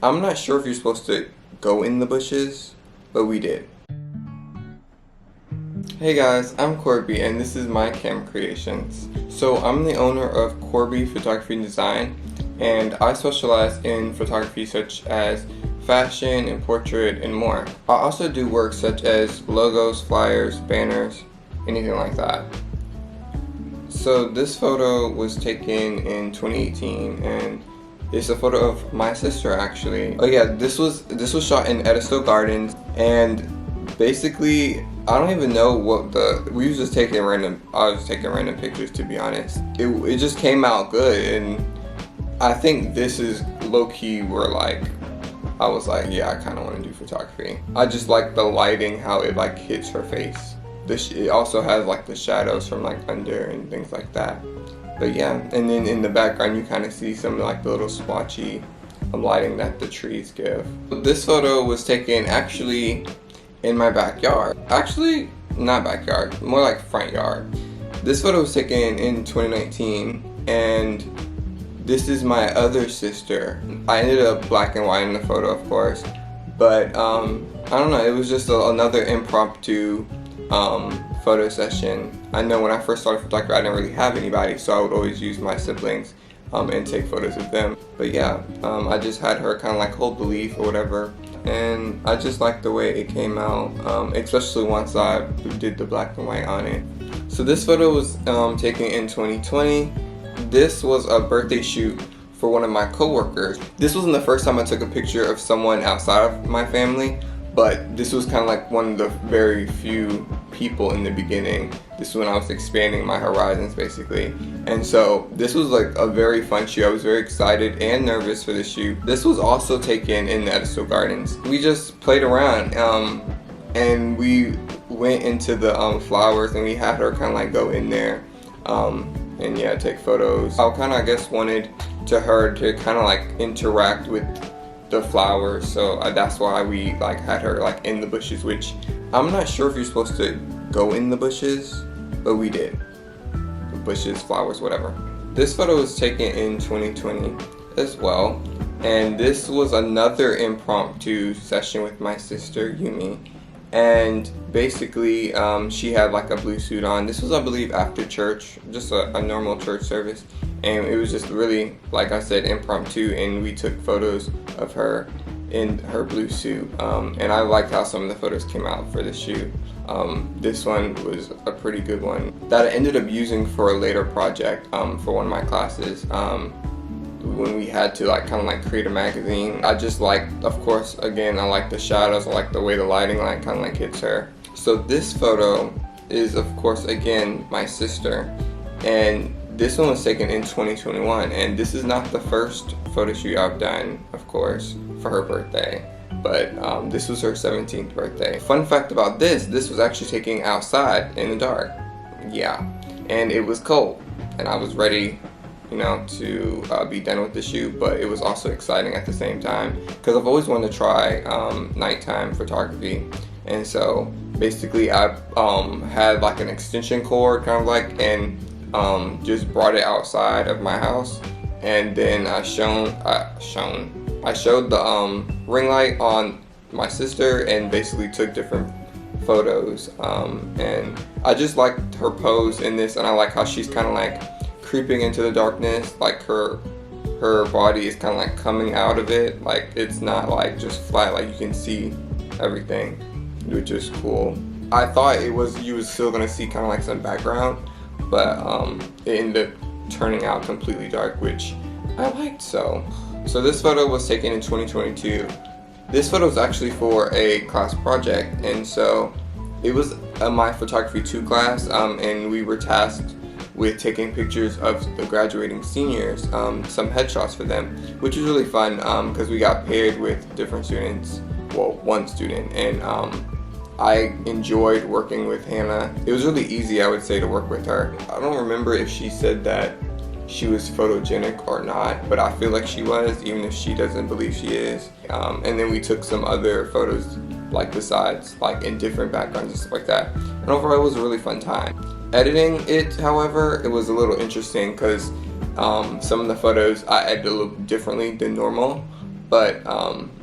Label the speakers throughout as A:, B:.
A: I'm not sure if you're supposed to go in the bushes, but we did. Hey guys, I'm Corbii and this is my cam creations. So I'm the owner of Corbii Photography and Design, and I specialize in photography such as fashion and portrait and more. I also do work such as logos, flyers, banners, anything like that. So this photo was taken in 2018 and it's a photo of my sister actually. Oh yeah, this was shot in Edisto Gardens, and basically I don't even know what we was just taking random. I was taking random pictures, to be honest. It just came out good, and I think this is low key where like I was like, yeah, I kind of want to do photography. I just like the lighting, how it like hits her face. It also has like the shadows from like under and things like that. But yeah, and then in the background you kind of see some like the little swatchy lighting that the trees give. This photo was taken actually in my backyard. Actually, not backyard, more like front yard. This photo was taken in 2019, and this is my other sister. I ended up black and white in the photo, of course, but I don't know, it was just another impromptu photo session. I know when I first started photography, I didn't really have anybody, so I would always use my siblings and take photos of them. But yeah, I just had her kind of like hold the leaf or whatever, and I just liked the way it came out, especially once I did the black and white on it. So this photo was taken in 2020. This was a birthday shoot for one of my coworkers. This wasn't the first time I took a picture of someone outside of my family, but this was kind of like one of the very few people in the beginning. This is when I was expanding my horizons basically. And so this was like a very fun shoot. I was very excited and nervous for this shoot. This was also taken in the Edisto Gardens. We just played around and we went into the flowers, and we had her kind of like go in there and yeah, take photos. I kind of, I guess, wanted her to kind of like interact with the flowers, so that's why we like had her like in the bushes, which I'm not sure if you're supposed to go in the bushes, but we did. The bushes, flowers, whatever. This photo was taken in 2020 as well, and this was another impromptu session with my sister Yumi. And basically she had like a blue suit on. This was, I believe, after church, just a normal church service, and it was just really, like I said, impromptu, and we took photos of her in her blue suit, and I liked how some of the photos came out for the shoot. This one was a pretty good one that I ended up using for a later project for one of my classes. When we had to like kind of like create a magazine. I just liked, of course, again, I like the shadows, I like the way the lighting like kind of like hits her. So this photo is, of course, again, my sister, and this one was taken in 2021, and this is not the first photo shoot I've done, of course, for her birthday, but this was her 17th birthday. Fun fact about this was actually taken outside in the dark. Yeah, and it was cold, and I was ready, you know, to be done with the shoot, but it was also exciting at the same time because I've always wanted to try nighttime photography. And so basically I had like an extension cord kind of like, and just brought it outside of my house, and then I showed the ring light on my sister and basically took different photos, and I just liked her pose in this, and I like how she's kind of like creeping into the darkness, like her body is kind of like coming out of it, like it's not like just flat, like you can see everything, which is cool. I thought you was still gonna see kind of like some background, but it ended up turning out completely dark, which I liked. So this photo was taken in 2022. This photo was actually for a class project, and so it was my photography 2 class, and we were tasked with taking pictures of the graduating seniors, some headshots for them, which was really fun because we got paired with different students, well, one student, and I enjoyed working with Hannah. It was really easy, I would say, to work with her. I don't remember if she said that she was photogenic or not, but I feel like she was, even if she doesn't believe she is. And then we took some other photos like besides, like in different backgrounds and stuff like that. And overall it was a really fun time. Editing it, however, it was a little interesting because some of the photos I edited a little differently than normal. But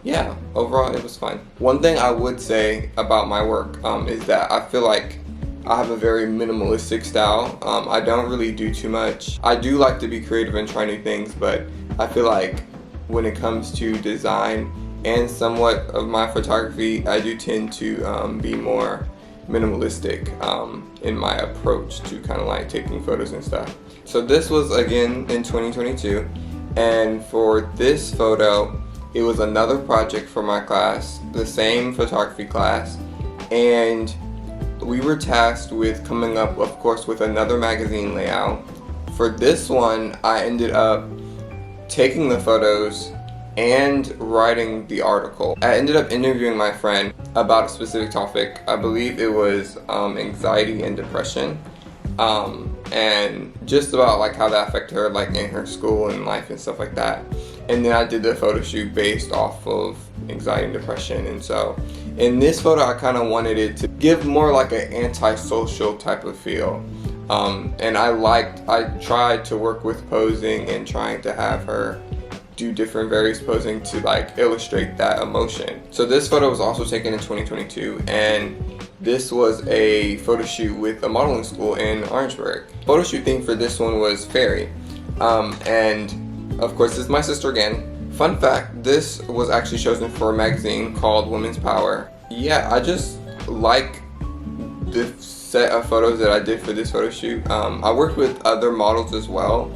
A: yeah, overall it was fun. One thing I would say about my work is that I feel like I have a very minimalistic style. I don't really do too much. I do like to be creative and try new things, but I feel like when it comes to design and somewhat of my photography, I do tend to be more minimalistic in my approach to kind of like taking photos and stuff. So this was again in 2022, and for this photo, it was another project for my class, the same photography class, and we were tasked with coming up, of course, with another magazine layout. For this one, I ended up taking the photos and writing the article. I ended up interviewing my friend about a specific topic. I believe it was anxiety and depression, and just about like how that affected her like in her school and life and stuff like that. And then I did the photo shoot based off of anxiety and depression. And so in this photo, I kind of wanted it to give more like an antisocial type of feel. And I tried to work with posing and trying to have her do different various posing to like illustrate that emotion. So this photo was also taken in 2022, and this was a photo shoot with a modeling school in Orangeburg. Photo shoot theme for this one was fairy. And of course, this is my sister again. Fun fact, this was actually chosen for a magazine called Women's Power. Yeah, I just like the set of photos that I did for this photo shoot. I worked with other models as well,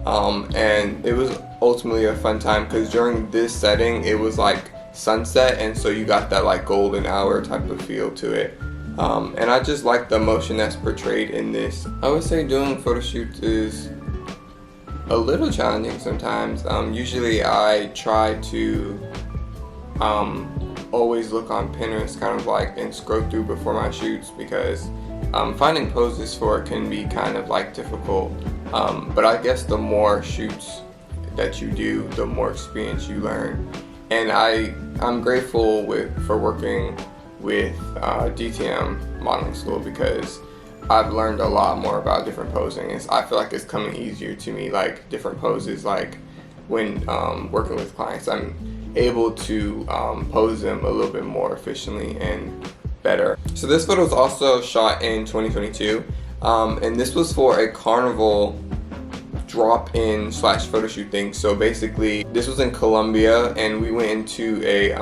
A: and it was ultimately a fun time because during this setting it was like sunset, and so you got that like golden hour type of feel to it. And I just like the emotion that's portrayed in this. I would say doing photo shoots is a little challenging sometimes. Usually I try to always look on Pinterest kind of like and scroll through before my shoots, because finding poses for it can be kind of like difficult. But I guess the more shoots that you do, the more experience you learn. And I'm grateful for working with DTM modeling school, because I've learned a lot more about different posing. I feel like it's coming easier to me, like different poses, like when working with clients, I'm able to pose them a little bit more efficiently and better. So this photo was also shot in 2022, and this was for a carnival drop-in / photo shoot thing. So basically this was in Colombia, and we went into a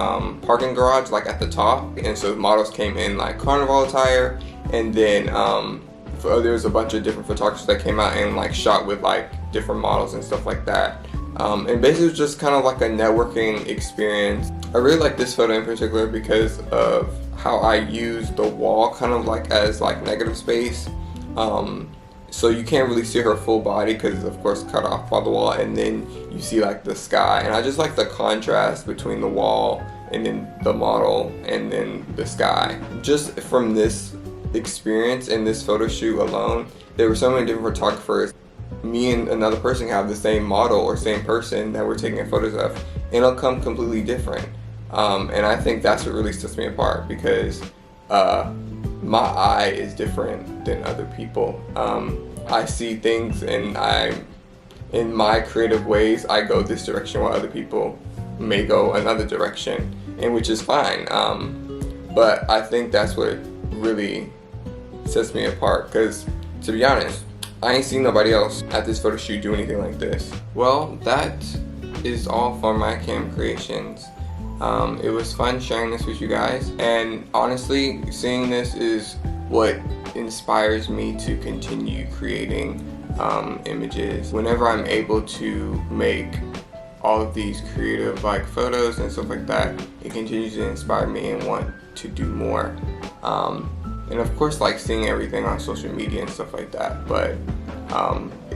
A: parking garage like at the top, and so models came in like carnival attire, and then there was a bunch of different photographers that came out and like shot with like different models and stuff like that. And basically it was just kind of like a networking experience. I really like this photo in particular because of how I used the wall kind of like as like negative space. So you can't really see her full body because it's of course cut off by the wall, and then you see like the sky. And I just like the contrast between the wall and then the model and then the sky. Just from this experience in this photo shoot alone, there were so many different photographers. Me and another person have the same model or same person that we're taking photos of, and it'll come completely different. And I think that's what really sets me apart, because my eye is different than other people. I see things, and in my creative ways, I go this direction while other people may go another direction, and which is fine. But I think that's what really sets me apart, because to be honest, I ain't seen nobody else at this photo shoot do anything like this. Well, that is all for my cam creations. It was fun sharing this with you guys, and honestly, seeing this is what inspires me to continue creating images. Whenever I'm able to make all of these creative like photos and stuff like that, it continues to inspire me and want to do more. And of course, like seeing everything on social media and stuff like that, but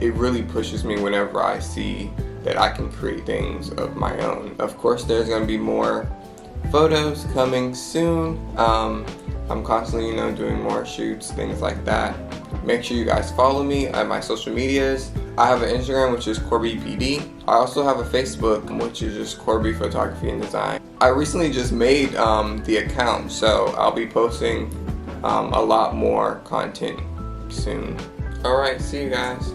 A: it really pushes me whenever I see that I can create things of my own. Of course, there's gonna be more photos coming soon. I'm constantly, doing more shoots, things like that. Make sure you guys follow me at my social medias. I have an Instagram, which is Corbii PD. I also have a Facebook, which is just Corbii Photography and Design. I recently just made the account, so I'll be posting a lot more content soon. Alright, see you guys.